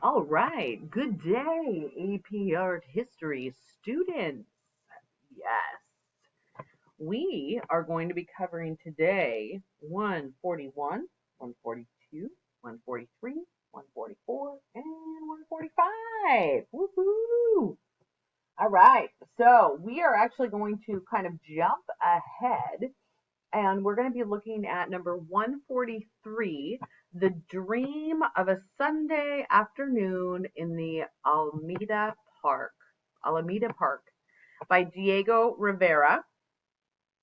All right. Good day, AP Art History students. Yes, we are going to be covering today 141, 142, 143, 144, and 145. Woohoo! All right. So we are actually going to kind of jump ahead and we're going to be looking at number 143, The Dream of a Sunday Afternoon in the Alameda Park by Diego Rivera,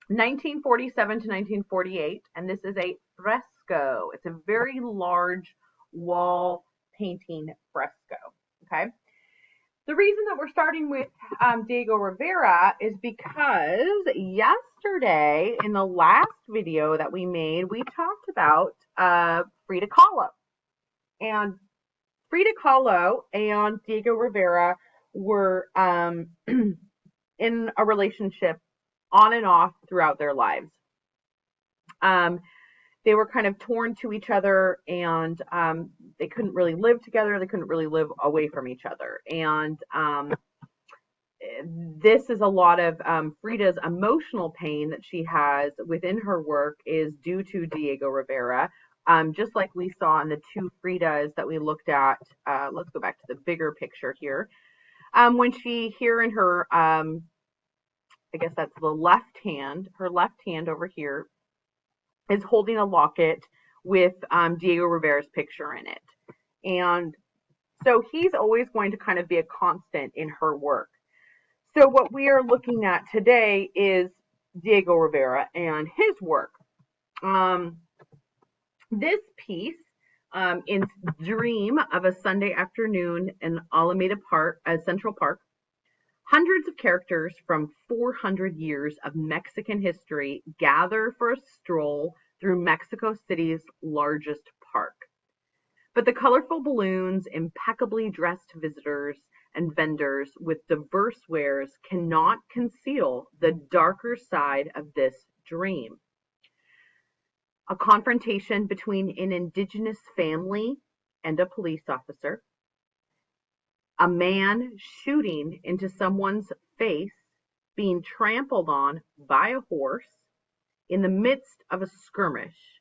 1947 to 1948. And this is a fresco. It's a very large wall painting fresco. Okay. The reason that we're starting with Diego Rivera is because yesterday in the last video that we made, we talked about Frida Kahlo. And Frida Kahlo and Diego Rivera were in a relationship on and off throughout their lives. They were kind of torn to each other, and they couldn't really live together. They couldn't really live away from each other. And this is a lot of Frida's emotional pain that she has within her work is due to Diego Rivera. Just like we saw in the two Fridas that we looked at. Let's go back to the bigger picture here. When she here in her, I guess that's the left hand, her left hand over here is holding a locket with Diego Rivera's picture in it. And so he's always going to kind of be a constant in her work. So what we are looking at today is Diego Rivera and his work. This piece in Dream of a Sunday Afternoon in Alameda Park, Central Park, hundreds of characters from 400 years of Mexican history gather for a stroll through Mexico City's largest park. But the colorful balloons, impeccably dressed visitors, and vendors with diverse wares cannot conceal the darker side of this dream. A confrontation between an indigenous family and a police officer, a man shooting into someone's face, being trampled on by a horse in the midst of a skirmish,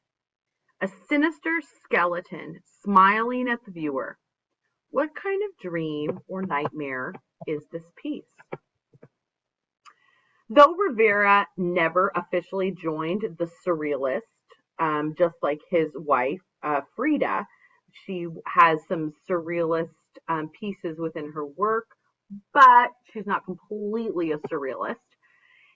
a sinister skeleton smiling at the viewer. What kind of dream or nightmare is this piece? Though Rivera never officially joined the Surrealists, just like his wife, Frida, she has some Surrealist pieces within her work, but she's not completely a Surrealist.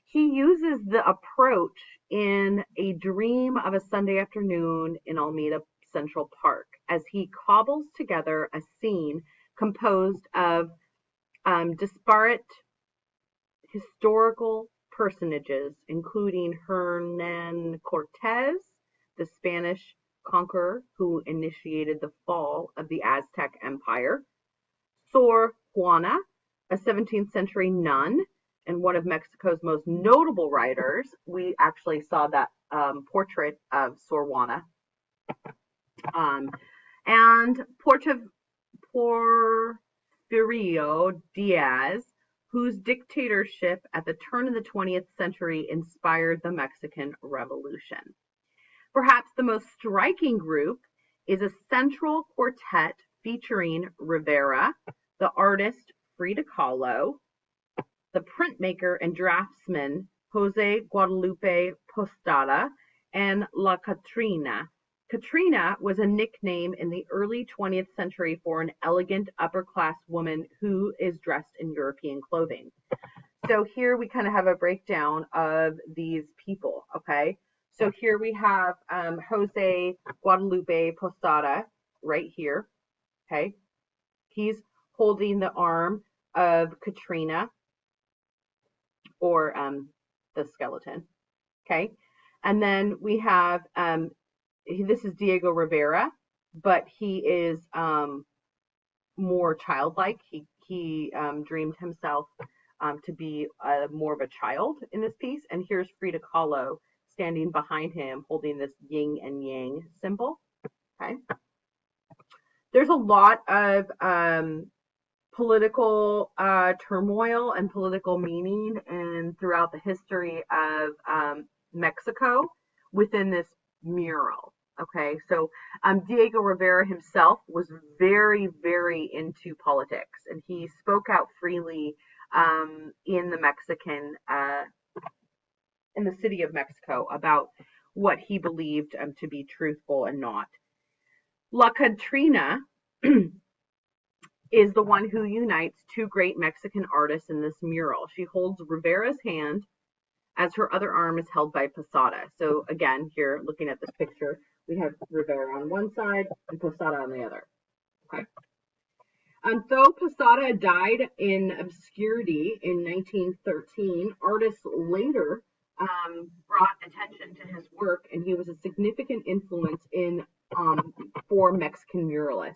He uses the approach in A Dream of a Sunday Afternoon in Alameda Central Park as he cobbles together a scene composed of disparate historical personages, including Hernan Cortez, the Spanish conqueror who initiated the fall of the Aztec Empire, Sor Juana, a 17th century nun and one of Mexico's most notable writers. We actually saw that portrait of Sor Juana. And Porfirio Diaz, whose dictatorship at the turn of the 20th century inspired the Mexican Revolution. Perhaps the most striking group is a central quartet featuring Rivera, the artist Frida Kahlo, the printmaker and draftsman Jose Guadalupe Postada, and La Catrina. Katrina was a nickname in the early 20th century for an elegant upper-class woman who is dressed in European clothing. So here we kind of have a breakdown of these people, okay? So here we have Jose Guadalupe Postada right here, okay? He's holding the arm of Katrina, or the skeleton, okay? And then we have this is Diego Rivera, but he is more childlike. He dreamed himself to be more of a child in this piece. And here's Frida Kahlo standing behind him holding this yin and yang symbol. Okay. There's a lot of political turmoil and political meaning and throughout the history of Mexico within this mural. Okay, so Diego Rivera himself was very, very into politics, and he spoke out freely in the in the city of Mexico about what he believed to be truthful and not. La Catrina is the one who unites two great Mexican artists in this mural. She holds Rivera's hand as her other arm is held by Posada. So again, here looking at this picture, we have Rivera on one side and Posada on the other. Okay. Though Posada died in obscurity in 1913, artists later brought attention to his work, and he was a significant influence in for Mexican muralists.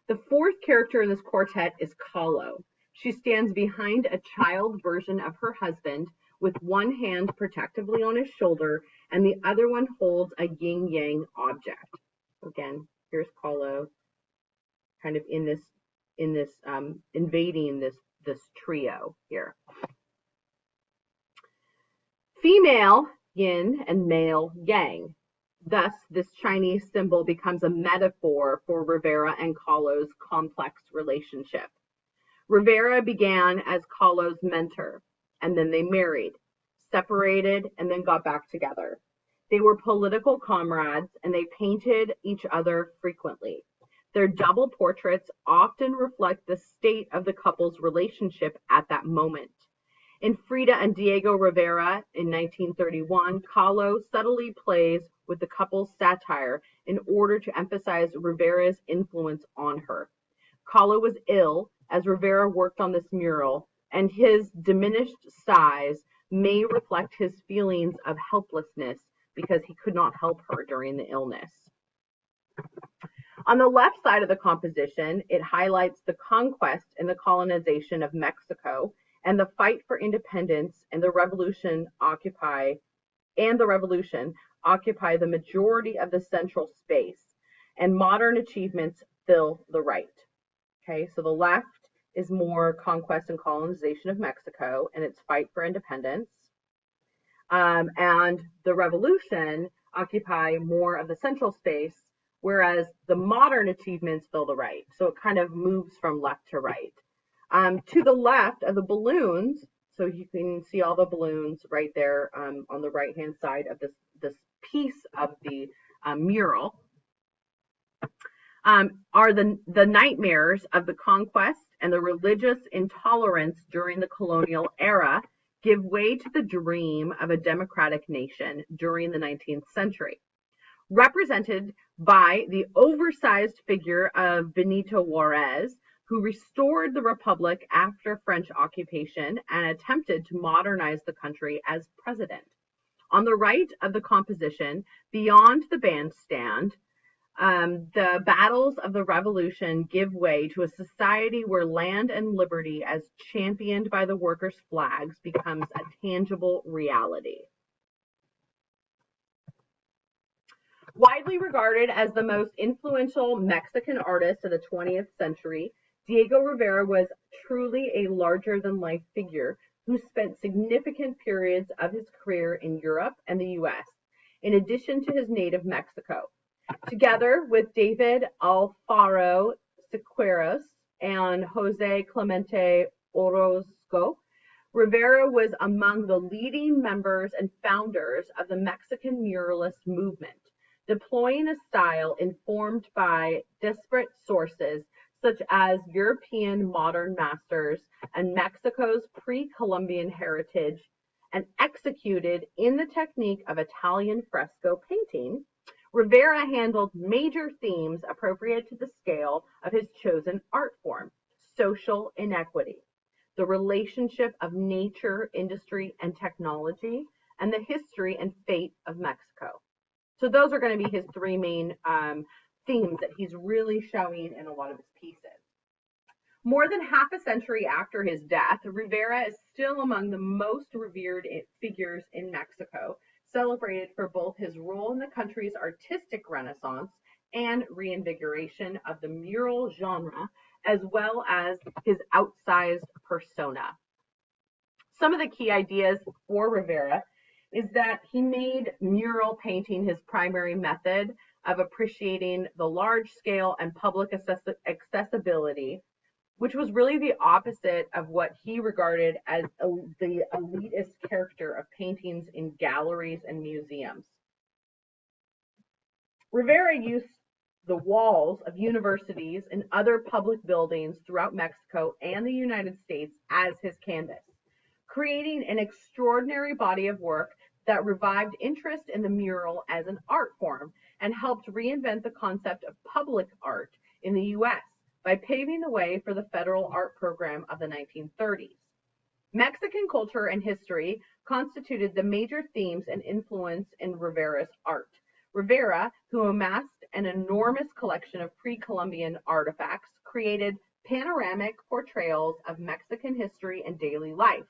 The fourth character in this quartet is Kahlo. She stands behind a child version of her husband with one hand protectively on his shoulder and the other one holds a yin-yang object. Again, here's Kahlo kind of in this invading this trio here. Female yin and male yang. Thus, this Chinese symbol becomes a metaphor for Rivera and Kahlo's complex relationship. Rivera began as Kahlo's mentor, and then they married, separated, and then got back together. They were political comrades, and they painted each other frequently. Their double portraits often reflect the state of the couple's relationship at that moment. In Frida and Diego Rivera in 1931, Kahlo subtly plays with the couple's satire in order to emphasize Rivera's influence on her. Kahlo was ill as Rivera worked on this mural, and his diminished size may reflect his feelings of helplessness because he could not help her during the illness. On the left side of the composition, it highlights the conquest and the colonization of Mexico and the fight for independence and the revolution occupy the majority of the central space, and modern achievements fill the right. Okay, so the left is more conquest and colonization of Mexico and its fight for independence, and the revolution occupy more of the central space, whereas the modern achievements fill the right. So it kind of moves from left to right. To the left of the balloons, so you can see all the balloons right there on the right-hand side of this piece of the mural, are the nightmares of the conquest and the religious intolerance during the colonial era give way to the dream of a democratic nation during the 19th century, represented by the oversized figure of Benito Juarez, who restored the republic after French occupation and attempted to modernize the country as president. On the right of the composition, beyond the bandstand, the battles of the revolution give way to a society where land and liberty, as championed by the workers' flags, becomes a tangible reality. Widely regarded as the most influential Mexican artist of the 20th century, Diego Rivera was truly a larger-than-life figure who spent significant periods of his career in Europe and the U.S., in addition to his native Mexico. Together with David Alfaro Siqueiros and Jose Clemente Orozco, Rivera was among the leading members and founders of the Mexican muralist movement, deploying a style informed by disparate sources such as European modern masters and Mexico's pre-Columbian heritage, and executed in the technique of Italian fresco painting. Rivera handled major themes appropriate to the scale of his chosen art form: social inequity, the relationship of nature, industry, and technology, and the history and fate of Mexico. So those are going to be his three main themes that he's really showing in a lot of his pieces. More than half a century after his death, Rivera is still among the most revered figures in Mexico, celebrated for both his role in the country's artistic renaissance and reinvigoration of the mural genre, as well as his outsized persona. Some of the key ideas for Rivera is that he made mural painting his primary method of appreciating the large scale and public accessibility, which was really the opposite of what he regarded as the elitist character of paintings in galleries and museums. Rivera used the walls of universities and other public buildings throughout Mexico and the United States as his canvas, creating an extraordinary body of work that revived interest in the mural as an art form and helped reinvent the concept of public art in the US by paving the way for the federal art program of the 1930s. Mexican culture and history constituted the major themes and influence in Rivera's art. Rivera, who amassed an enormous collection of pre-Columbian artifacts, created panoramic portrayals of Mexican history and daily life,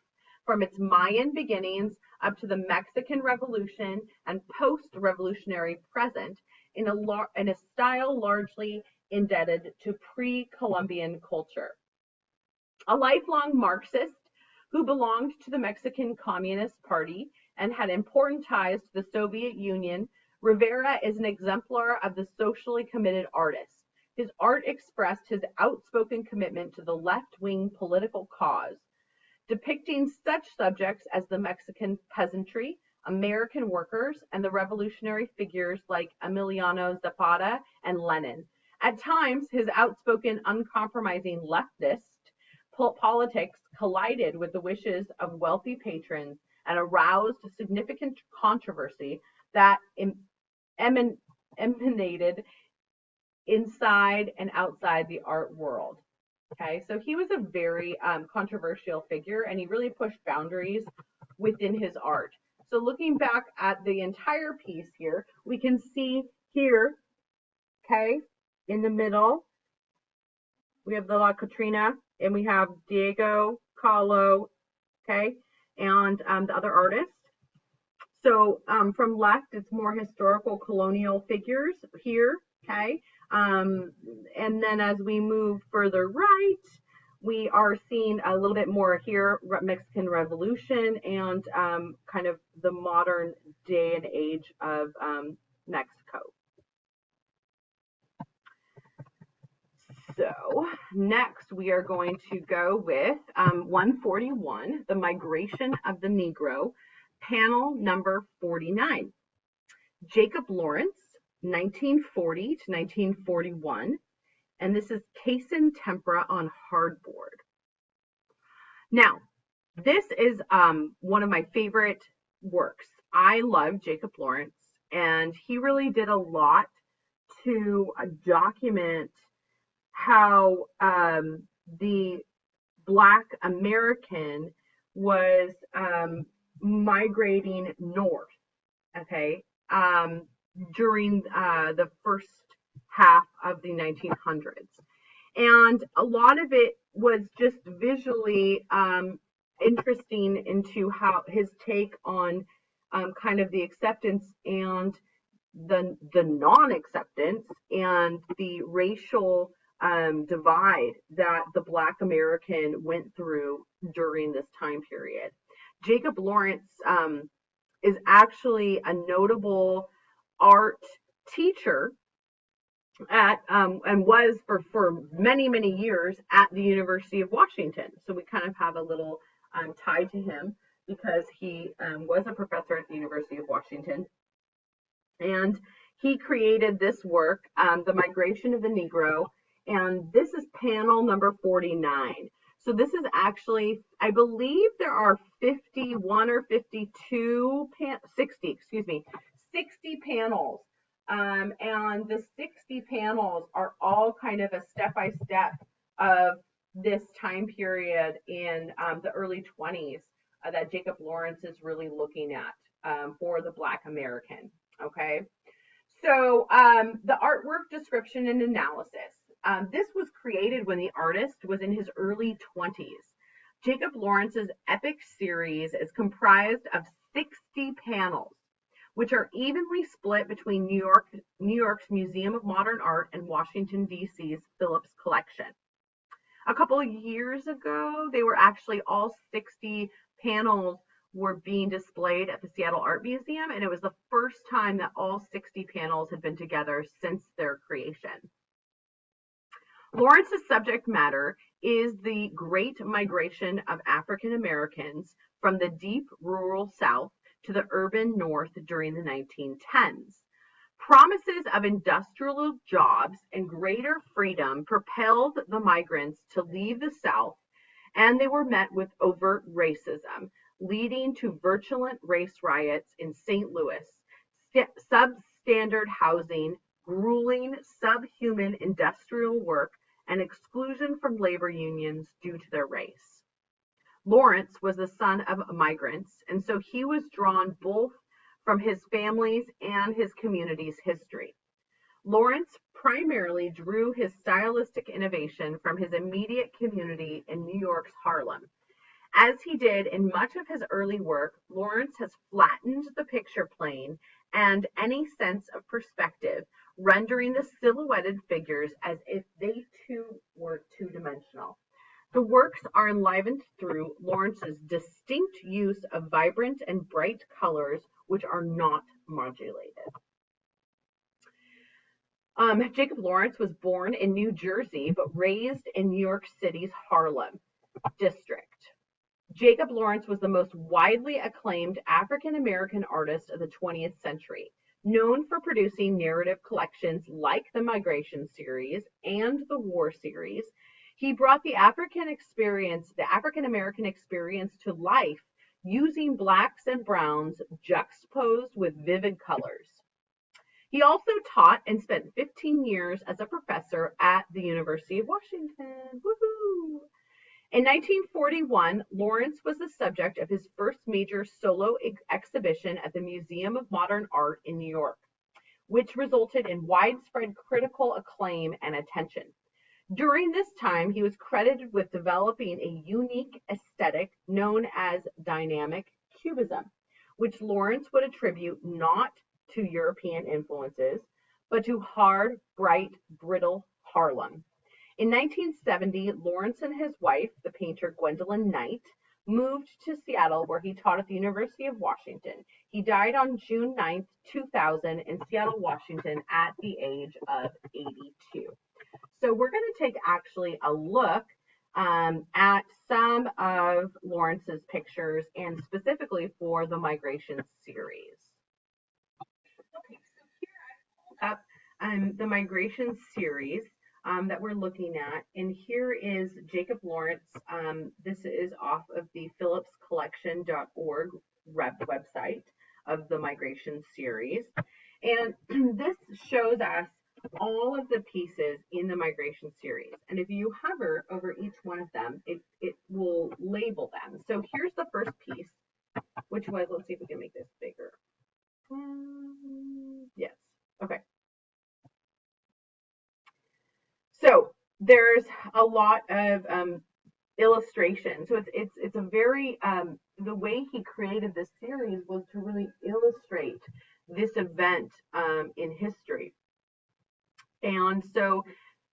from its Mayan beginnings up to the Mexican Revolution and post-revolutionary present, in a style largely indebted to pre-Columbian culture. A lifelong Marxist who belonged to the Mexican Communist Party and had important ties to the Soviet Union, Rivera is an exemplar of the socially committed artist. His art expressed his outspoken commitment to the left-wing political cause, depicting such subjects as the Mexican peasantry, American workers, and the revolutionary figures like Emiliano Zapata and Lenin. At times, his outspoken, uncompromising leftist politics collided with the wishes of wealthy patrons and aroused significant controversy that emanated inside and outside the art world. Okay, so he was a very controversial figure, and he really pushed boundaries within his art. So looking back at the entire piece here, we can see here, okay, in the middle, we have the La Catrina, and we have Diego, Kahlo, okay, and the other artists. So from left, it's more historical colonial figures here, okay? And then as we move further right, we are seeing a little bit more here, Mexican Revolution and kind of the modern day and age of Mexico. So next we are going to go with 141, The Migration of the Negro, panel number 49. Jacob Lawrence, 1940 to 1941, and this is casein tempera on hardboard. Now, this is one of my favorite works. I love Jacob Lawrence, and he really did a lot to document how the Black American was migrating north, okay, during the first half of the 1900s. And a lot of it was just visually interesting into how his take on kind of the acceptance and the non-acceptance and the racial divide that the Black American went through during this time period. Jacob Lawrence is actually a notable art teacher at and was for many years at the University of Washington. So we kind of have a little tie to him because he was a professor at the University of Washington, and he created this work, The Migration of the Negro, and this is panel number 49. So this is actually, I believe there are 51 or 52, 60 panels. And the 60 panels are all kind of a step-by-step of this time period in the early 20s that Jacob Lawrence is really looking at for the Black American, okay? So the artwork description and analysis. This was created when the artist was in his early 20s. Jacob Lawrence's epic series is comprised of 60 panels, which are evenly split between New York's Museum of Modern Art and Washington, D.C.'s Phillips Collection. A couple of years ago, they were actually all 60 panels were being displayed at the Seattle Art Museum, and it was the first time that all 60 panels had been together since their creation. Lawrence's subject matter is the Great Migration of African Americans from the deep rural South to the urban North during the 1910s. Promises of industrial jobs and greater freedom propelled the migrants to leave the South, and they were met with overt racism, leading to virulent race riots in St. Louis, substandard housing, grueling subhuman industrial work, and exclusion from labor unions due to their race. Lawrence was the son of migrants, and so he was drawn both from his family's and his community's history. Lawrence primarily drew his stylistic innovation from his immediate community in New York's Harlem. As he did in much of his early work, Lawrence has flattened the picture plane and any sense of perspective, rendering the silhouetted figures as if they too were two-dimensional. The works are enlivened through Lawrence's distinct use of vibrant and bright colors, which are not modulated. Jacob Lawrence was born in New Jersey, but raised in New York City's Harlem district. Jacob Lawrence was the most widely acclaimed African-American artist of the 20th century, known for producing narrative collections like the Migration series and the War series. He brought the African-American experience to life using blacks and browns juxtaposed with vivid colors. He also taught and spent 15 years as a professor at the University of Washington. Woohoo! In 1941, Lawrence was the subject of his first major solo exhibition at the Museum of Modern Art in New York, which resulted in widespread critical acclaim and attention. During this time, he was credited with developing a unique aesthetic known as dynamic cubism, which Lawrence would attribute not to European influences, but to hard, bright, brittle Harlem. In 1970, Lawrence and his wife, the painter Gwendolyn Knight, moved to Seattle, where he taught at the University of Washington. He died on June 9, 2000 in Seattle, Washington at the age of 82. So we're going to take actually a look at some of Lawrence's pictures, and specifically for the Migration series. Okay, so here I pulled up the Migration series that we're looking at, and here is Jacob Lawrence. This is off of the phillipscollection.org website of the Migration series, and this shows us all of the pieces in the Migration series. And if you hover over each one of them, it will label them. So here's the first piece, which was, let's see if we can make this bigger. Yes. Okay. So there's a lot of illustration. So it's a very the way he created this series was to really illustrate this event in history. And so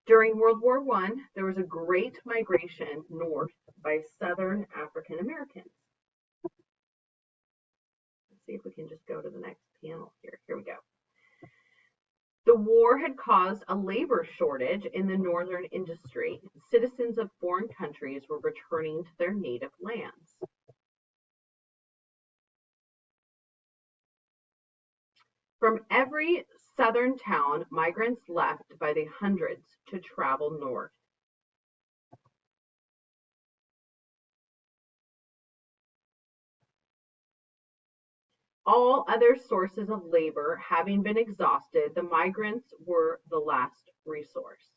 during World War I, there was a great migration north by Southern African Americans. Let's see if we can just go to the next panel here. Here we go. The war had caused a labor shortage in the northern industry. Citizens of foreign countries were returning to their native lands. From every southern town, migrants left by the hundreds to travel north. All other sources of labor having been exhausted, the migrants were the last resource.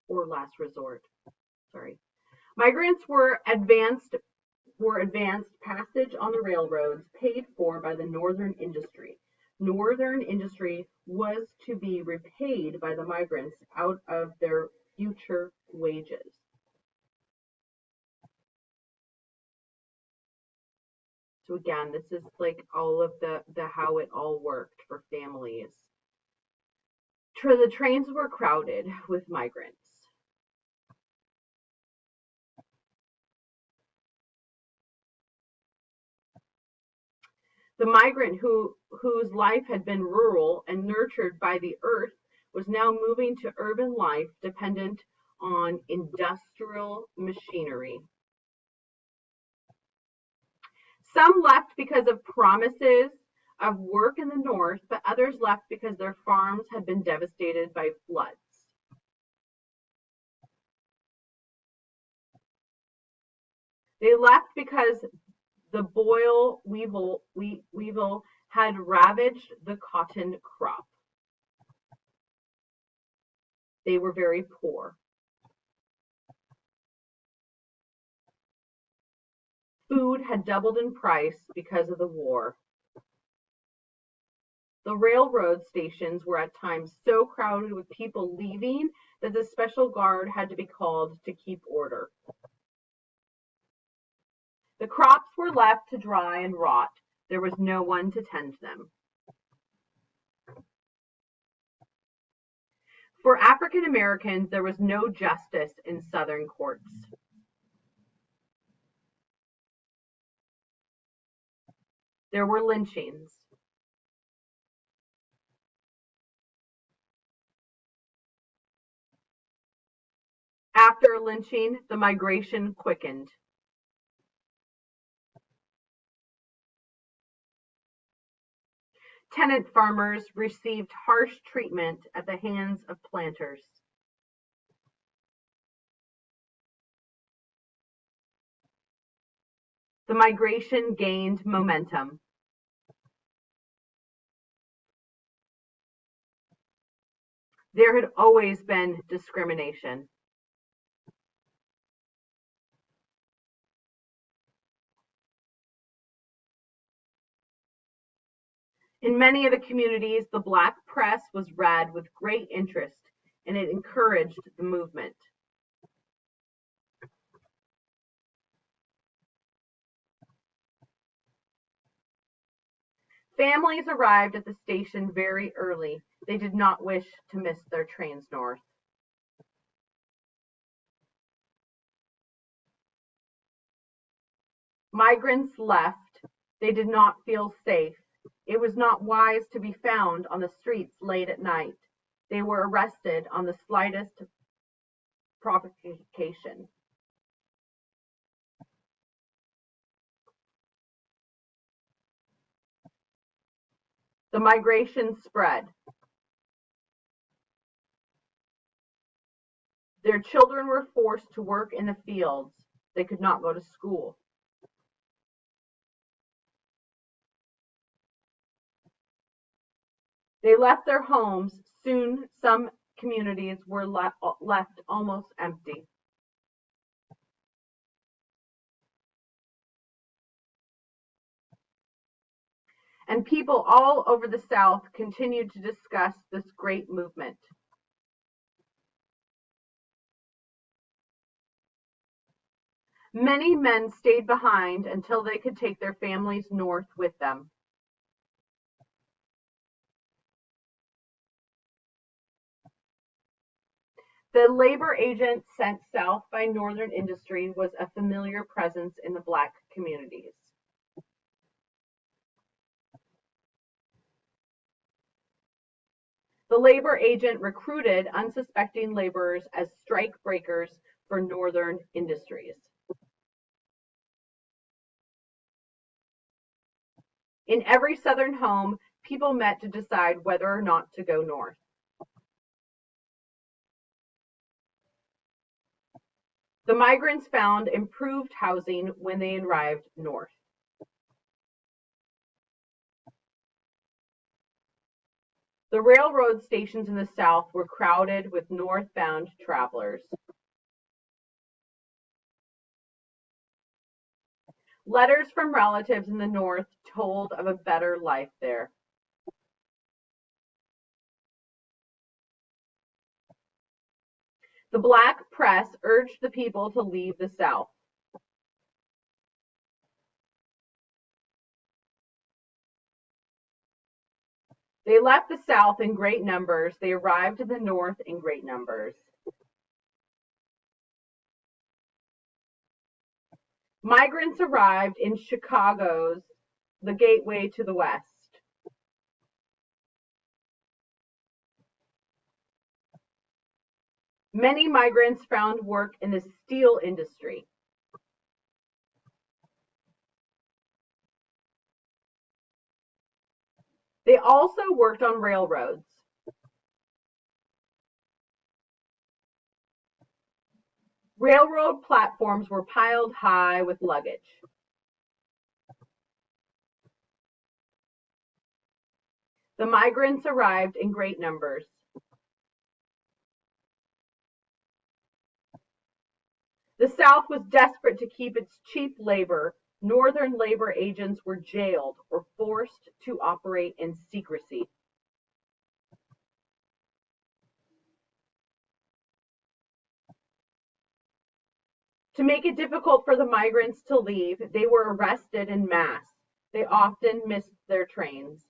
Or last resort. Sorry. Migrants were advanced passage on the railroads paid for by the northern industry. Northern industry was to be repaid by the migrants out of their future wages. So again, this is like all of the how it all worked for families. The trains were crowded with migrants. The migrant whose life had been rural and nurtured by the earth was now moving to urban life dependent on industrial machinery. Some left because of promises of work in the north, but others left because their farms had been devastated by floods. They left because the boll weevil had ravaged the cotton crop. They were very poor. Food had doubled in price because of the war. The railroad stations were at times so crowded with people leaving that the special guard had to be called to keep order. The crops were left to dry and rot. There was no one to tend them. For African Americans, there was no justice in Southern courts. There were lynchings. After lynching, the migration quickened. Tenant farmers received harsh treatment at the hands of planters. The migration gained momentum. There had always been discrimination. In many of the communities, the black press was read with great interest, and it encouraged the movement. Families arrived at the station very early. They did not wish to miss their trains north. Migrants left. They did not feel safe. It was not wise to be found on the streets late at night. They were arrested on the slightest provocation. The migration spread. Their children were forced to work in the fields. They could not go to school. They left their homes. Soon, some communities were left almost empty. And people all over the South continued to discuss this great movement. Many men stayed behind until they could take their families north with them. The labor agent sent south by Northern industry was a familiar presence in the black communities. The labor agent recruited unsuspecting laborers as strike breakers for Northern industries. In every Southern home, people met to decide whether or not to go north. The migrants found improved housing when they arrived north. The railroad stations in the South were crowded with northbound travelers. Letters from relatives in the North told of a better life there. The black press urged the people to leave the South. They left the South in great numbers. They arrived in the North in great numbers. Migrants arrived in Chicago's the gateway to the West. Many migrants found work in the steel industry. They also worked on railroads. Railroad platforms were piled high with luggage. The migrants arrived in great numbers. The South was desperate to keep its cheap labor. Northern labor agents were jailed or forced to operate in secrecy. To make it difficult for the migrants to leave, they were arrested en masse. They often missed their trains.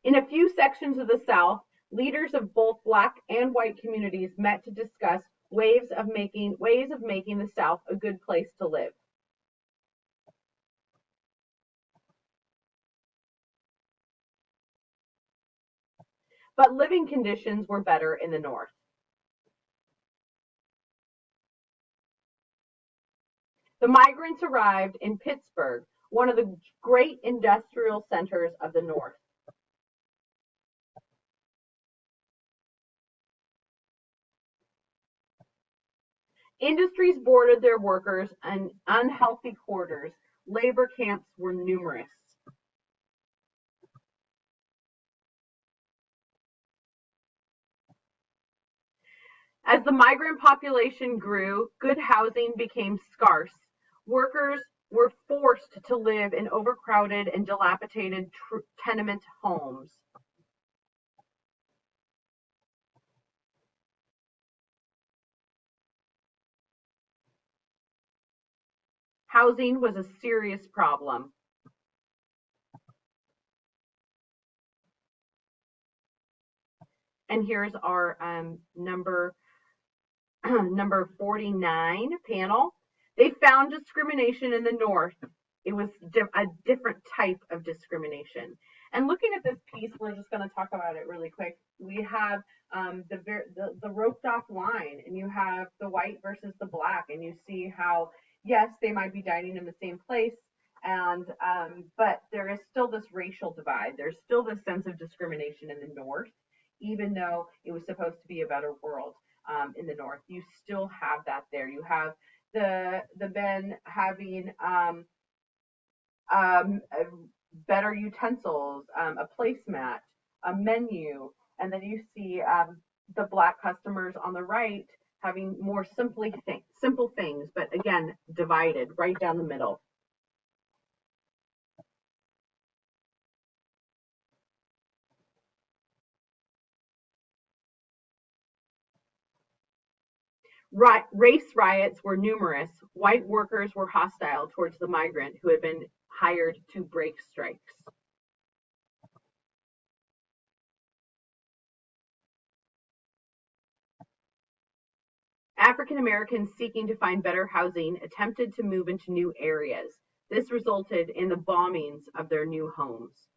In a few sections of the South, leaders of both black and white communities met to discuss ways of making the South a good place to live. But living conditions were better in the North. The migrants arrived in Pittsburgh, one of the great industrial centers of the North. Industries boarded their workers in unhealthy quarters. Labor camps were numerous. As the migrant population grew, good housing became scarce. Workers were forced to live in overcrowded and dilapidated tenement homes. Housing was a serious problem. And here's our number number 49 panel. They found discrimination in the North. It was a different type of discrimination. And looking at this piece, we're just going to talk about it really quick. We have the roped off line, and you have the white versus the black, and you see how, yes, they might be dining in the same place, and but there is still this racial divide. There's still this sense of discrimination in the North, even though it was supposed to be a better world. In the North, you still have that there. You have the men having better utensils, a placemat, a menu, and then you see the black customers on the right having more simple things, but again divided right down the middle. Race riots were numerous. White workers were hostile towards the migrant who had been hired to break strikes. African Americans seeking to find better housing attempted to move into new areas. This resulted in the bombings of their new homes.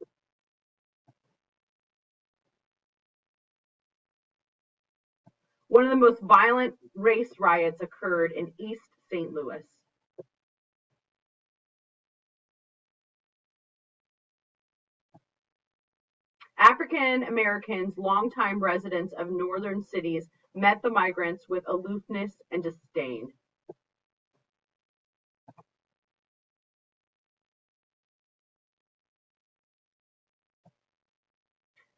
One of the most violent race riots occurred in East St. Louis. African Americans, longtime residents of northern cities, met the migrants with aloofness and disdain.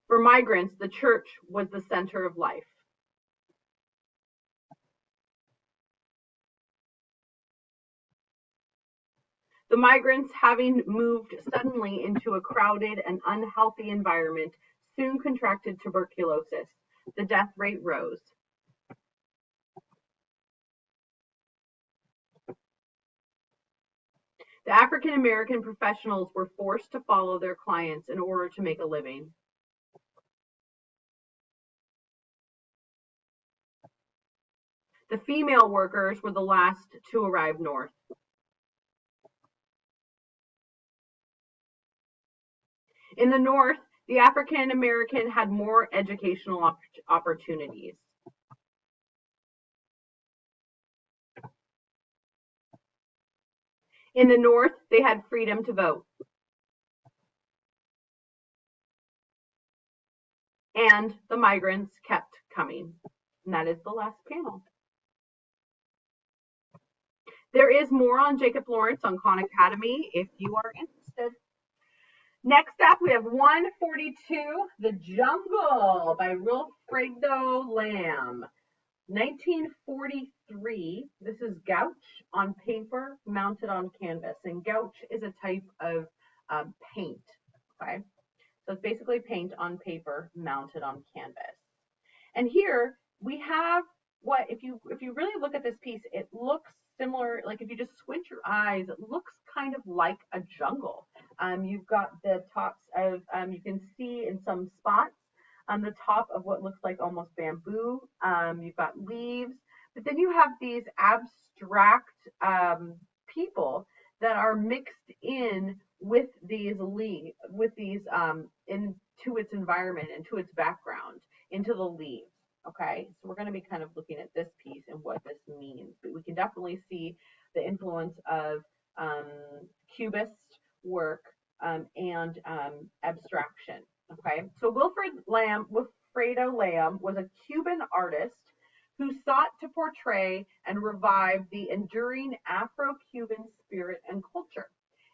For migrants, the church was the center of life. The migrants, having moved suddenly into a crowded and unhealthy environment, soon contracted tuberculosis. The death rate rose. The African American professionals were forced to follow their clients in order to make a living. The female workers were the last to arrive north. In the north, the African American had more educational opportunities. In the north, they had freedom to vote. And the migrants kept coming. And that is the last panel. There is more on Jacob Lawrence on Khan Academy if you are interested. Next up, we have 142, The Jungle by Wilfredo Lamb. 1943, this is gouache on paper mounted on canvas. And gouache is a type of paint, okay? So it's basically paint on paper mounted on canvas. And here we have what, if you really look at this piece, it looks similar, like if you just squint your eyes, it looks kind of like a jungle. You've got the tops of, you can see in some spots on the top of what looks like almost bamboo. You've got leaves, but then you have these abstract people that are mixed in with these leaves, with these into its environment, into its background, into the leaves. Okay, so we're going to be kind of looking at this piece and what this means, but we can definitely see the influence of cubist work and abstraction. Okay, so Wilfredo Lamb was a Cuban artist who sought to portray and revive the enduring Afro-Cuban spirit and culture.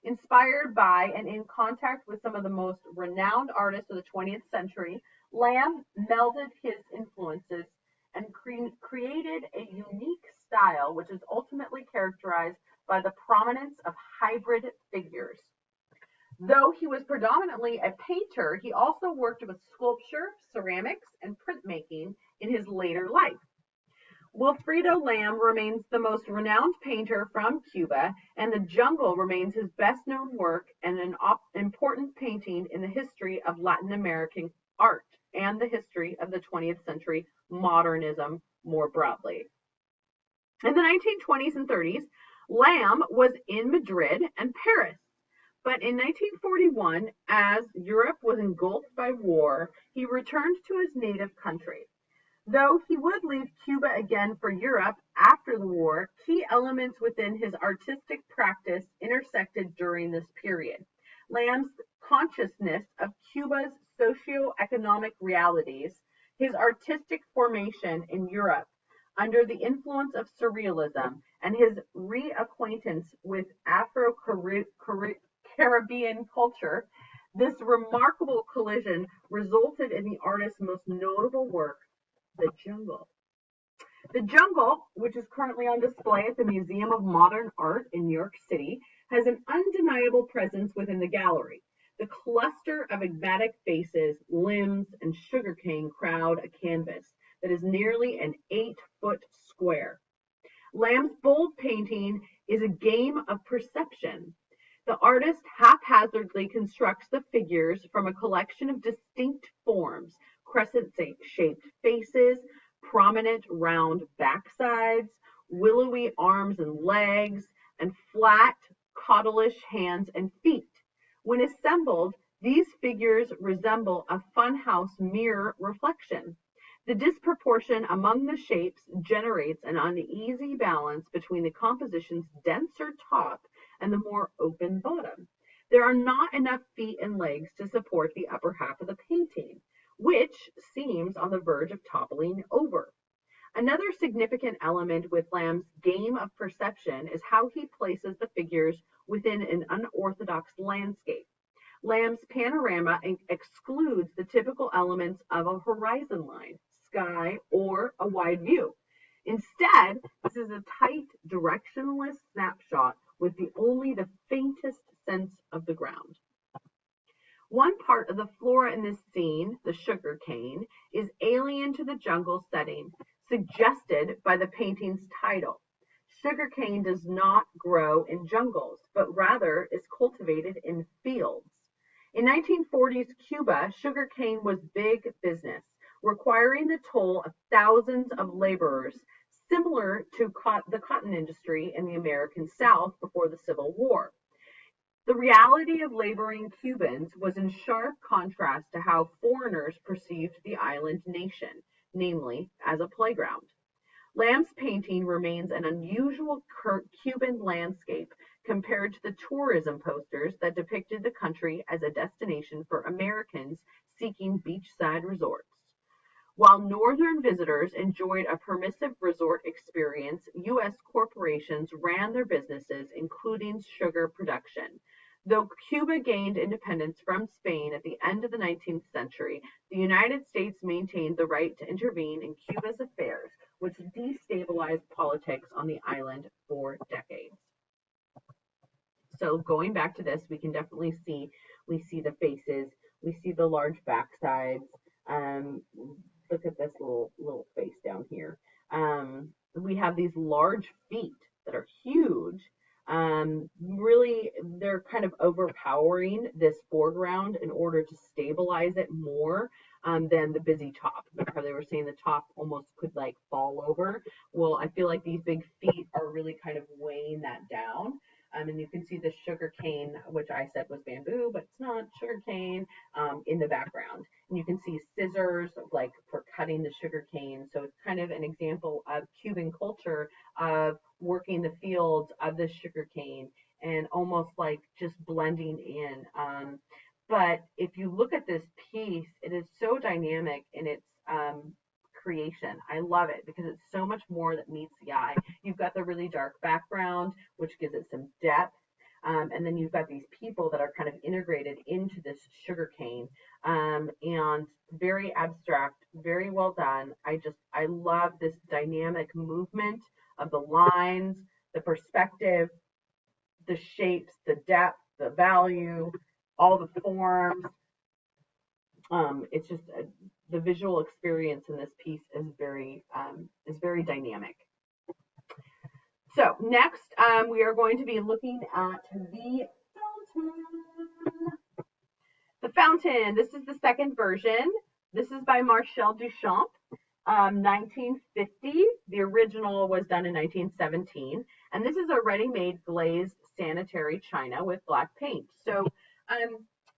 Inspired by and in contact with some of the most renowned artists of the 20th century, Lamb melded his influences and created a unique style, which is ultimately characterized by the prominence of hybrid figures. Though he was predominantly a painter, he also worked with sculpture, ceramics, and printmaking in his later life. Wilfredo Lamb remains the most renowned painter from Cuba, and The Jungle remains his best-known work and an important painting in the history of Latin American art and the history of the 20th century modernism more broadly. In the 1920s and 30s, Lamb was in Madrid and Paris. But in 1941, as Europe was engulfed by war, he returned to his native country. Though he would leave Cuba again for Europe after the war, key elements within his artistic practice intersected during this period. Lamb's consciousness of Cuba's socio-economic realities, his artistic formation in Europe under the influence of surrealism, and his reacquaintance with Afro-Caribbean culture, this remarkable collision resulted in the artist's most notable work, The Jungle. The Jungle, which is currently on display at the Museum of Modern Art in New York City, has an undeniable presence within the gallery. The cluster of enigmatic faces, limbs, and sugarcane crowd a canvas that is nearly an 8-foot square. Lamb's bold painting is a game of perception. The artist haphazardly constructs the figures from a collection of distinct forms, crescent-shaped faces, prominent round backsides, willowy arms and legs, and flat, cottleish hands and feet. When assembled, these figures resemble a funhouse mirror reflection. The disproportion among the shapes generates an uneasy balance between the composition's denser top and the more open bottom. There are not enough feet and legs to support the upper half of the painting, which seems on the verge of toppling over. Another significant element with Lamb's game of perception is how he places the figures within an unorthodox landscape. Lamb's panorama excludes the typical elements of a horizon line, sky, or a wide view. Instead, this is a tight, directionless snapshot with only the faintest sense of the ground. One part of the flora in this scene, the sugar cane, is alien to the jungle setting, suggested by the painting's title. Sugarcane does not grow in jungles, but rather is cultivated in fields. In 1940s Cuba, sugarcane was big business, requiring the toll of thousands of laborers, similar to the cotton industry in the American South before the Civil War. The reality of laboring Cubans was in sharp contrast to how foreigners perceived the island nation, namely as a playground. Lamb's painting remains an unusual Cuban landscape compared to the tourism posters that depicted the country as a destination for Americans seeking beachside resorts. While northern visitors enjoyed a permissive resort experience, U.S. corporations ran their businesses, including sugar production. Though Cuba gained independence from Spain at the end of the 19th century, the United States maintained the right to intervene in Cuba's affairs, which destabilized politics on the island for decades. So going back to this, we can definitely see, we see the faces, we see the large backsides. Um, Look at this little face down here. We have these large feet that are huge. Really, they're kind of overpowering this foreground in order to stabilize it more than the busy top. Remember, they were saying the top almost could like fall over. Well, I feel like these big feet are really kind of weighing that down. And you can see the sugar cane, which I said was bamboo, but it's not sugar cane, in the background. And you can see scissors like for cutting the sugar cane. So it's kind of an example of Cuban culture of working the fields of the sugar cane and almost like just blending in. But if you look at this piece, it is so dynamic in its creation. I love it because it's so much more that meets the eye. You've got the really dark background, which gives it some depth. And then you've got these people that are kind of integrated into this sugar cane, and very abstract, very well done. I love this dynamic movement of the lines, the perspective, the shapes, the depth, the value, all the forms. It's just the visual experience in this piece is very dynamic. So next, we are going to be looking at the fountain. The Fountain. This is the second version. This is by Marcel Duchamp, 1950. The original was done in 1917, and this is a ready-made glazed sanitary china with black paint. So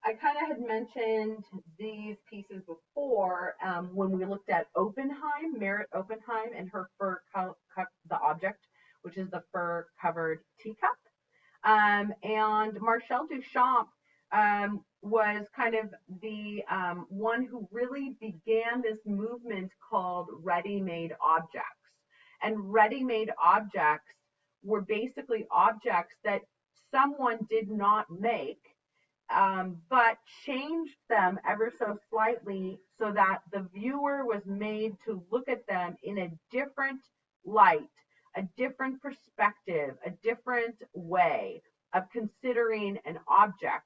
I kind of had mentioned these pieces before when we looked at Oppenheim, Merritt Oppenheim, and her fur the object, which is the fur-covered teacup. And Marcel Duchamp was kind of the one who really began this movement called ready-made objects. And ready-made objects were basically objects that someone did not make, but changed them ever so slightly so that the viewer was made to look at them in a different light, a different perspective, a different way of considering an object,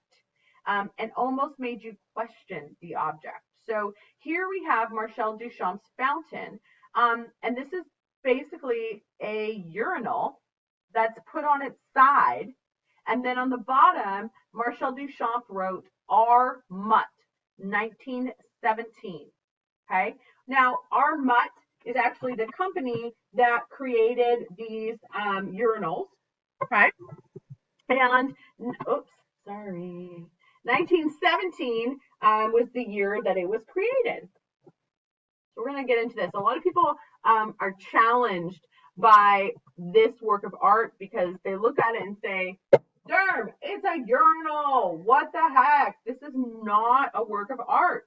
and almost made you question the object. So here we have Marcel Duchamp's fountain, and this is basically a urinal that's put on its side. And then on the bottom, Marcel Duchamp wrote R. Mutt, 1917. Okay. Now, R. Mutt is actually the company that created these urinals. Okay. And, oops, sorry. 1917 was the year that it was created. So we're going to get into this. A lot of people are challenged by this work of art because they look at it and say, Derm, it's a urinal. What the heck? This is not a work of art.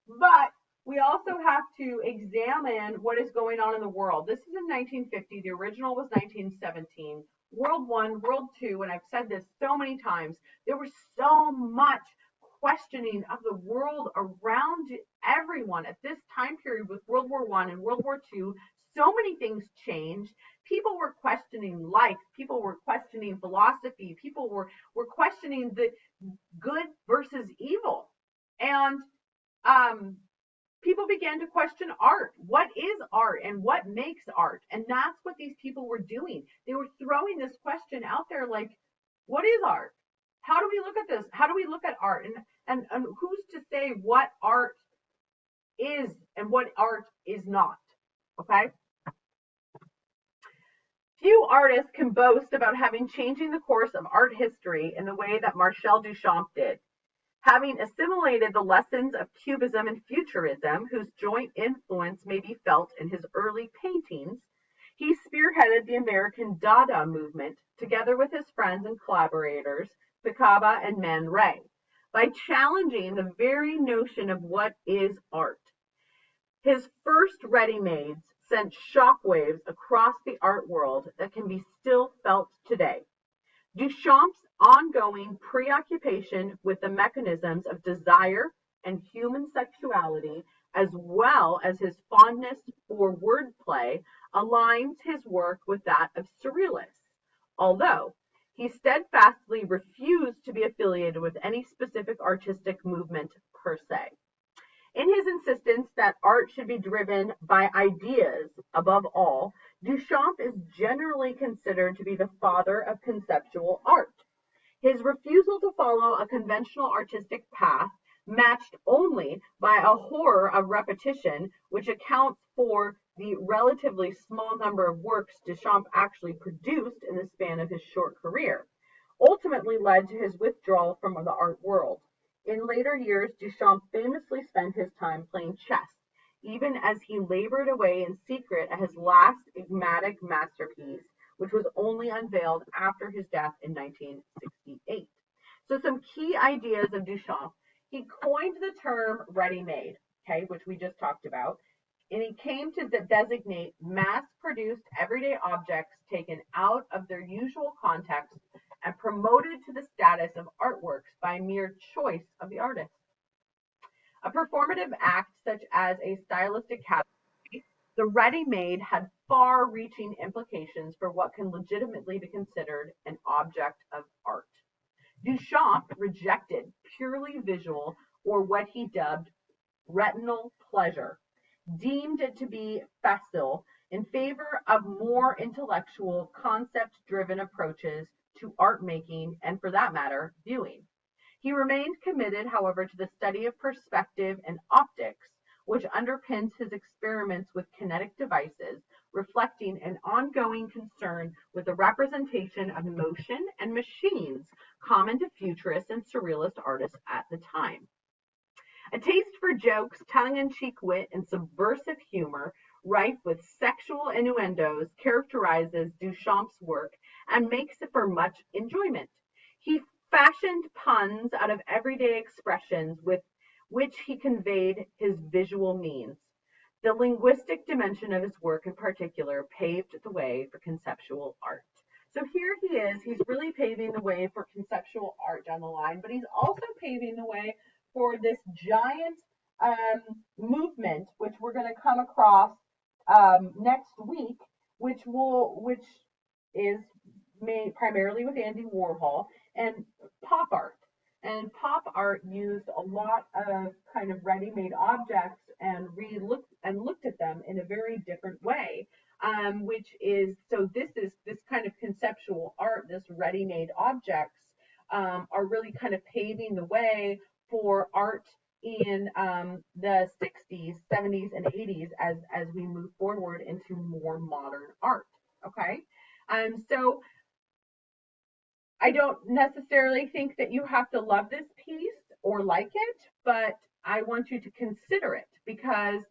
But we also have to examine what is going on in the world. This is in 1950. The original was 1917. World War, World War, and I've said this so many times, there was so much questioning of the world around everyone at this time period with World War I and World War II. So many things changed. People were questioning life. People were questioning philosophy. People were questioning the good versus evil. And um, people began to question art. What is art and what makes art? And that's what these people were doing. They were throwing this question out there like, what is art? How do we look at this? How do we look at art? And who's to say what art is and what art is not? Okay? Few artists can boast about having changing the course of art history in the way that Marcel Duchamp did. Having assimilated the lessons of Cubism and Futurism, whose joint influence may be felt in his early paintings, he spearheaded the American Dada movement, together with his friends and collaborators, Picaba and Man Ray, by challenging the very notion of what is art. His first ready-mades sent shockwaves across the art world that can be still felt today. Duchamp's ongoing preoccupation with the mechanisms of desire and human sexuality, as well as his fondness for wordplay, aligns his work with that of surrealists, although he steadfastly refused to be affiliated with any specific artistic movement per se. In his insistence that art should be driven by ideas above all, Duchamp is generally considered to be the father of conceptual art. His refusal to follow a conventional artistic path, matched only by a horror of repetition, which accounts for the relatively small number of works Duchamp actually produced in the span of his short career, ultimately led to his withdrawal from the art world. In later years, Duchamp famously spent his time playing chess, even as he labored away in secret at his last enigmatic masterpiece, which was only unveiled after his death in 1968. So some key ideas of Duchamp. He coined the term ready-made, okay, which we just talked about, and he came to designate mass-produced everyday objects taken out of their usual context and promoted to the status of artworks by mere choice of the artist. A performative act such as a stylistic category, the ready-made had far-reaching implications for what can legitimately be considered an object of art. Duchamp rejected purely visual, or what he dubbed retinal pleasure, deemed it to be facile, in favor of more intellectual, concept-driven approaches to art making and, for that matter, viewing. He remained committed, however, to the study of perspective and optics, which underpins his experiments with kinetic devices, reflecting an ongoing concern with the representation of motion and machines common to futurist and surrealist artists at the time. A taste for jokes, tongue-in-cheek wit, and subversive humor, rife with sexual innuendos, characterizes Duchamp's work and makes it for much enjoyment. He fashioned puns out of everyday expressions with which he conveyed his visual means. The linguistic dimension of his work in particular paved the way for conceptual art. So here he is, he's really paving the way for conceptual art down the line, but he's also paving the way for this giant movement, which we're going to come across next week, which is made primarily with Andy Warhol, and pop art. And pop art used a lot of kind of ready-made objects and looked at them in a very different way. Which is, so this is this kind of conceptual art, this ready-made objects are really kind of paving the way for art in the 60s, 70s, and 80s as we move forward into more modern art. Okay, so I don't necessarily think that you have to love this piece or like it, but I want you to consider it because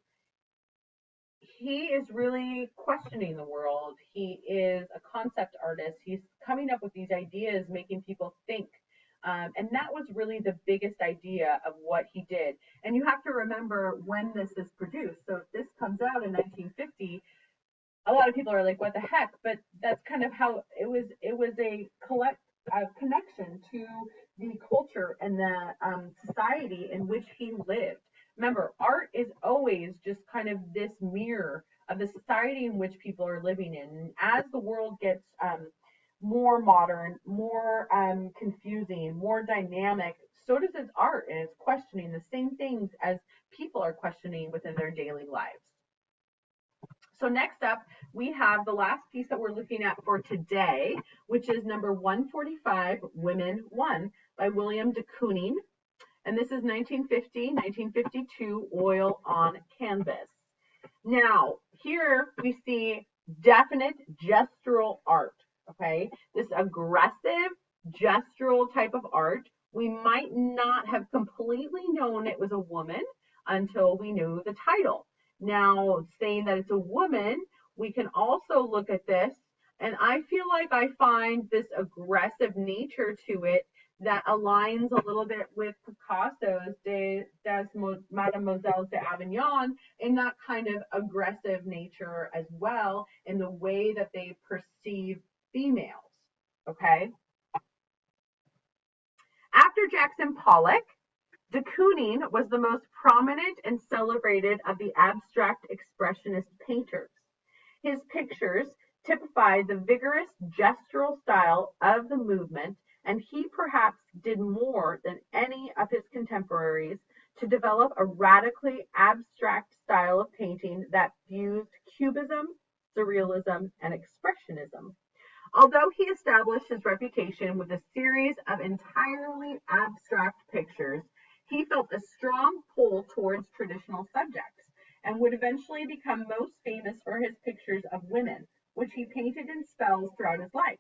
he is really questioning the world. He is a concept artist. He's coming up with these ideas, making people think. And that was really the biggest idea of what he did. And you have to remember when this is produced. So if this comes out in 1950, a lot of people are like, what the heck? But that's kind of how it was. It was a connection to the culture and the society in which he lived. Remember, art is always just kind of this mirror of the society in which people are living in. And as the world gets more modern, more confusing, more dynamic, so does its art, and it's questioning the same things as people are questioning within their daily lives. So next up, we have the last piece that we're looking at for today, which is number 145, Women One, by William de Kooning. And this is 1950, 1952, oil on canvas. Now, here we see definite gestural art, okay? This aggressive gestural type of art. We might not have completely known it was a woman until we knew the title. Now, saying that it's a woman, we can also look at this, and I feel like I find this aggressive nature to it that aligns a little bit with Picasso's Des Mademoiselles d'Avignon in that kind of aggressive nature as well, in the way that they perceive females. Okay. After Jackson Pollock, de Kooning was the most prominent and celebrated of the abstract expressionist painters. His pictures typified the vigorous gestural style of the movement, and he perhaps did more than any of his contemporaries to develop a radically abstract style of painting that fused cubism, surrealism, and expressionism. Although he established his reputation with a series of entirely abstract pictures, he felt a strong pull towards traditional subjects and would eventually become most famous for his pictures of women, which he painted in spells throughout his life.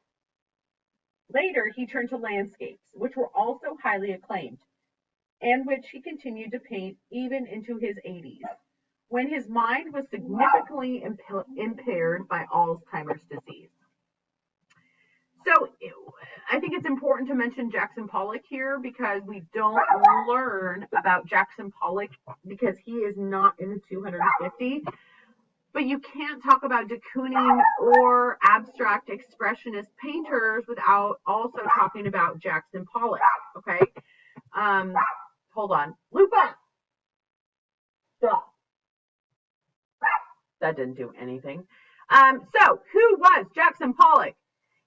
Later, he turned to landscapes, which were also highly acclaimed, and which he continued to paint even into his 80s, when his mind was significantly impaired by Alzheimer's disease. So I think it's important to mention Jackson Pollock here because we don't learn about Jackson Pollock because he is not in the 250. But you can't talk about de Kooning or abstract expressionist painters without also talking about Jackson Pollock. Okay. Hold on. Lupa! Stop. That didn't do anything. So who was Jackson Pollock?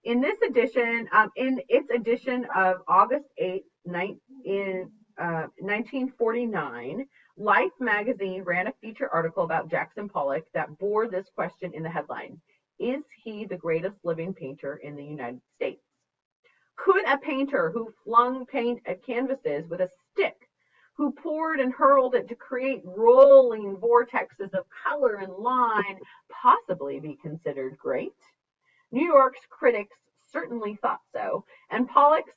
In this edition, in its edition of August 8th, 1949, Life magazine ran a feature article about Jackson Pollock that bore this question in the headline: is he the greatest living painter in the United States? Could a painter who flung paint at canvases with a stick, who poured and hurled it to create rolling vortexes of color and line, possibly be considered great? New York's critics certainly thought so, and Pollock's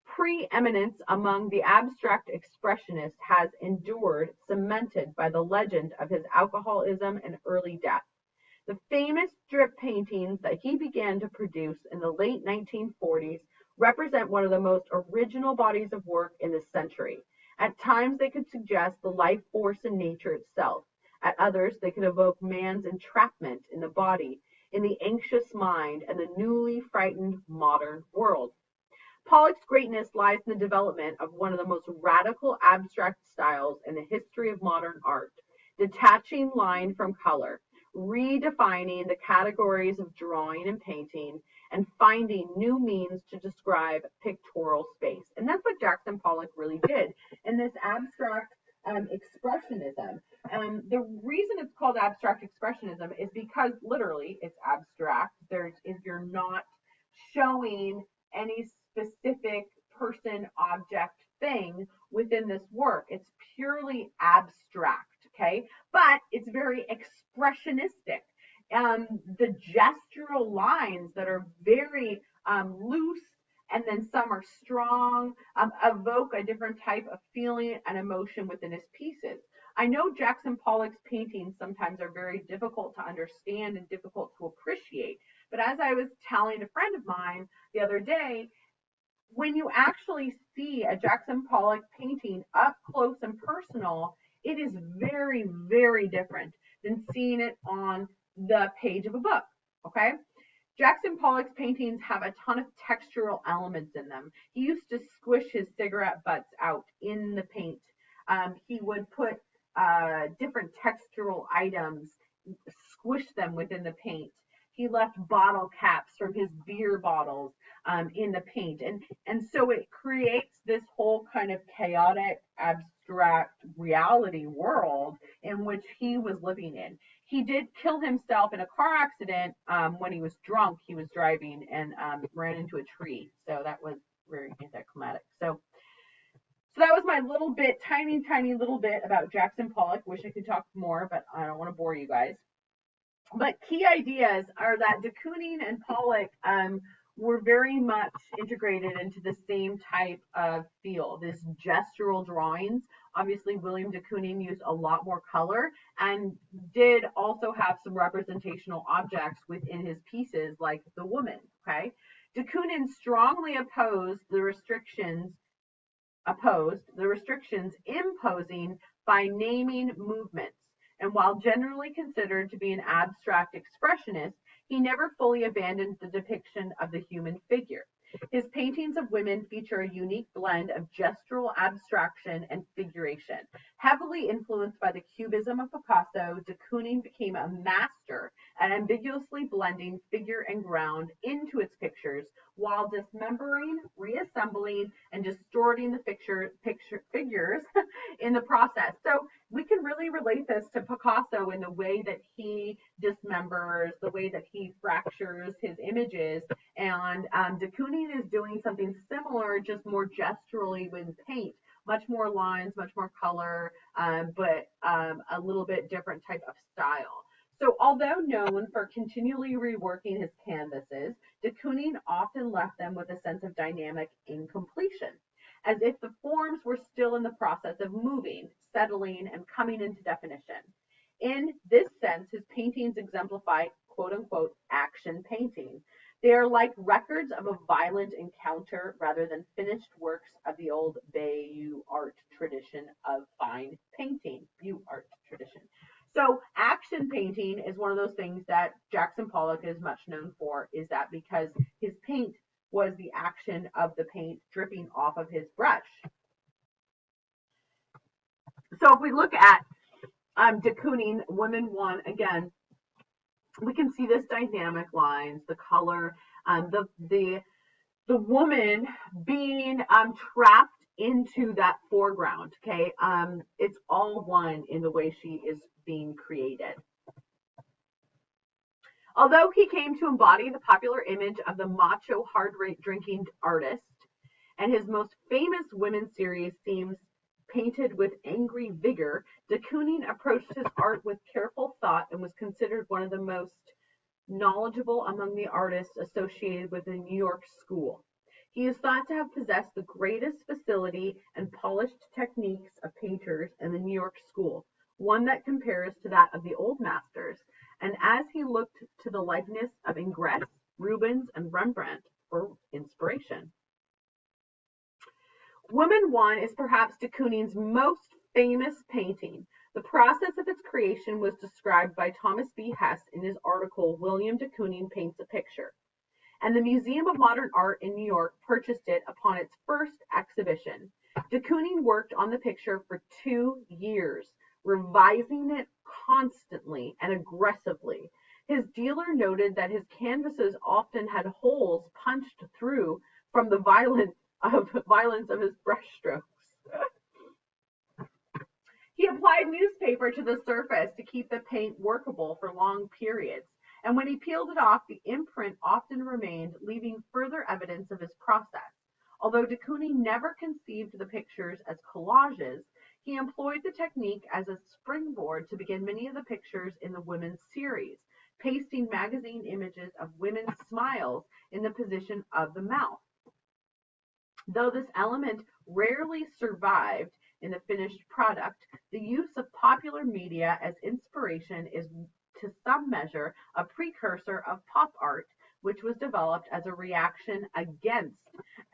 preeminence among the abstract expressionists has endured, cemented by the legend of his alcoholism and early death. The famous drip paintings that he began to produce in the late 1940s represent one of the most original bodies of work in this century. At times, they could suggest the life force in nature itself. At others, they could evoke man's entrapment in the body, in the anxious mind, and the newly frightened modern world. Pollock's greatness lies in the development of one of the most radical abstract styles in the history of modern art, detaching line from color, redefining the categories of drawing and painting, and finding new means to describe pictorial space. And that's what Jackson Pollock really did in this abstract expressionism. The reason it's called abstract expressionism is because literally it's abstract. You're not showing any specific person, object, thing within this work. It's purely abstract, okay? But it's very expressionistic. The gestural lines that are very loose and then some are strong, evoke a different type of feeling and emotion within his pieces. I know Jackson Pollock's paintings sometimes are very difficult to understand and difficult to appreciate, but as I was telling a friend of mine the other day, when you actually see a Jackson Pollock painting up close and personal, it is very, very different than seeing it on the page of a book, okay? Jackson Pollock's paintings have a ton of textural elements in them. He used to squish his cigarette butts out in the paint. He would put different textural items squished them within the paint. He left bottle caps from his beer bottles in the paint. And so it creates this whole kind of chaotic, abstract reality world in which he was living in. He did kill himself in a car accident when he was drunk. He was driving and ran into a tree. So that was very anticlimactic. So that was my little bit, tiny little bit about Jackson Pollock. Wish I could talk more, but I don't want to bore you guys. But key ideas are that de Kooning and Pollock were very much integrated into the same type of feel, this gestural drawings. Obviously, William de Kooning used a lot more color and did also have some representational objects within his pieces, like the woman. Okay, de Kooning strongly opposed the restrictions imposing by naming movements. And while generally considered to be an abstract expressionist, he never fully abandoned the depiction of the human figure. His paintings of women feature a unique blend of gestural abstraction and figuration. Heavily influenced by the Cubism of Picasso, de Kooning became a master at ambiguously blending figure and ground into its pictures while dismembering, reassembling, and distorting the figures in the process. So we can really relate this to Picasso in the way that he dismembers, the way that he fractures his images. And de Kooning is doing something similar, just more gesturally with paint. Much more lines, much more color, but a little bit different type of style. So although known for continually reworking his canvases, de Kooning often left them with a sense of dynamic incompletion, as if the forms were still in the process of moving, settling, and coming into definition. In this sense, his paintings exemplify quote unquote action painting. They are like records of a violent encounter rather than finished works of the old Bayeux art tradition of fine painting. Bayeux art tradition. So action painting is one of those things that Jackson Pollock is much known for, is that because his paint was the action of the paint dripping off of his brush. So if we look at de Kooning, Women 1, again, we can see this dynamic lines, the color, the woman being trapped into that foreground. Okay, it's all one in the way she is being created. Although he came to embody the popular image of the macho, hard-drinking artist, and his most famous women's series seems painted with angry vigor, de Kooning approached his art with careful thought and was considered one of the most knowledgeable among the artists associated with the New York school. He is thought to have possessed the greatest facility and polished techniques of painters in the New York school, one that compares to that of the old masters. And as he looked to the likeness of Ingres, Rubens, and Rembrandt for inspiration. Woman 1 is perhaps de Kooning's most famous painting. The process of its creation was described by Thomas B. Hess in his article, William de Kooning Paints a Picture, and the Museum of Modern Art in New York purchased it upon its first exhibition. De Kooning worked on the picture for 2 years, revising it constantly and aggressively. His dealer noted that his canvases often had holes punched through from the violence of his brushstrokes. He applied newspaper to the surface to keep the paint workable for long periods, and when he peeled it off, the imprint often remained, leaving further evidence of his process. Although de Kooning never conceived the pictures as collages, he employed the technique as a springboard to begin many of the pictures in the women's series, pasting magazine images of women's smiles in the position of the mouth. Though this element rarely survived in the finished product, the use of popular media as inspiration is to some measure a precursor of pop art, which was developed as a reaction against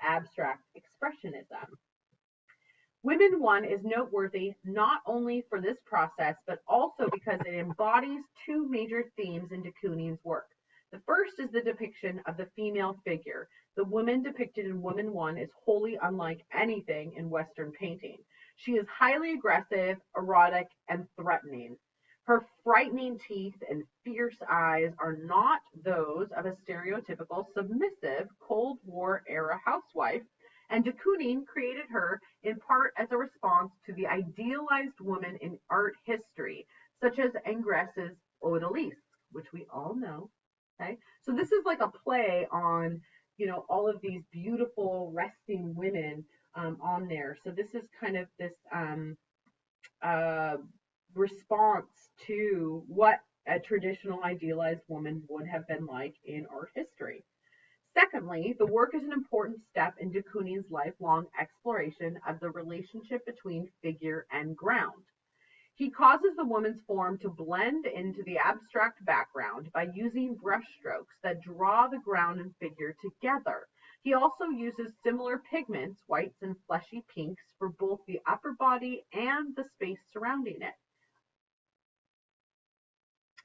abstract expressionism. Women 1 is noteworthy not only for this process, but also because it embodies 2 major themes in de Kooning's work. The first is the depiction of the female figure. The woman depicted in Woman 1 is wholly unlike anything in Western painting. She is highly aggressive, erotic, and threatening. Her frightening teeth and fierce eyes are not those of a stereotypical submissive Cold War era housewife, and de Kooning created her in part as a response to the idealized woman in art history, such as Ingres's Odalisque, which we all know. Okay, so this is like a play on, all of these beautiful resting women on there. So this is kind of this uh, response to what a traditional idealized woman would have been like in art history. Secondly, the work is an important step in de Kooning's lifelong exploration of the relationship between figure and ground. He causes the woman's form to blend into the abstract background by using brushstrokes that draw the ground and figure together. He also uses similar pigments, whites and fleshy pinks, for both the upper body and the space surrounding it.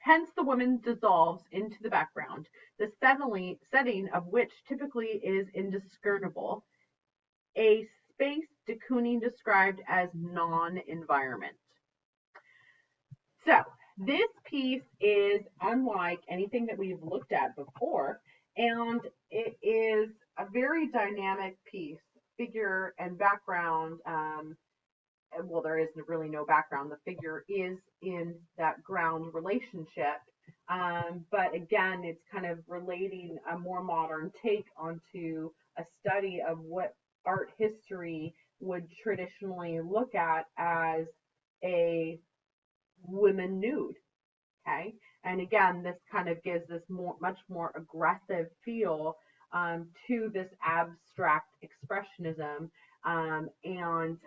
Hence, the woman dissolves into the background, the setting of which typically is indiscernible, a space de Kooning described as non-environment. So this piece is unlike anything that we've looked at before, and it is a very dynamic piece, figure and background. Well, there is really no background. The figure is in that ground relationship. But again, it's kind of relating a more modern take onto a study of what art history would traditionally look at as a women nude. Okay. And again, this kind of gives this much more aggressive feel to this abstract expressionism and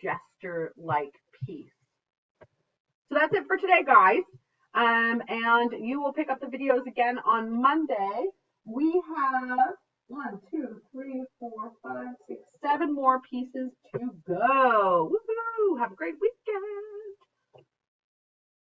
gesture-like piece. So that's it for today, guys. And you will pick up the videos again on Monday. We have 1, 2, 3, 4, 5, 6, 7 more pieces to go. Woohoo! Have a great weekend.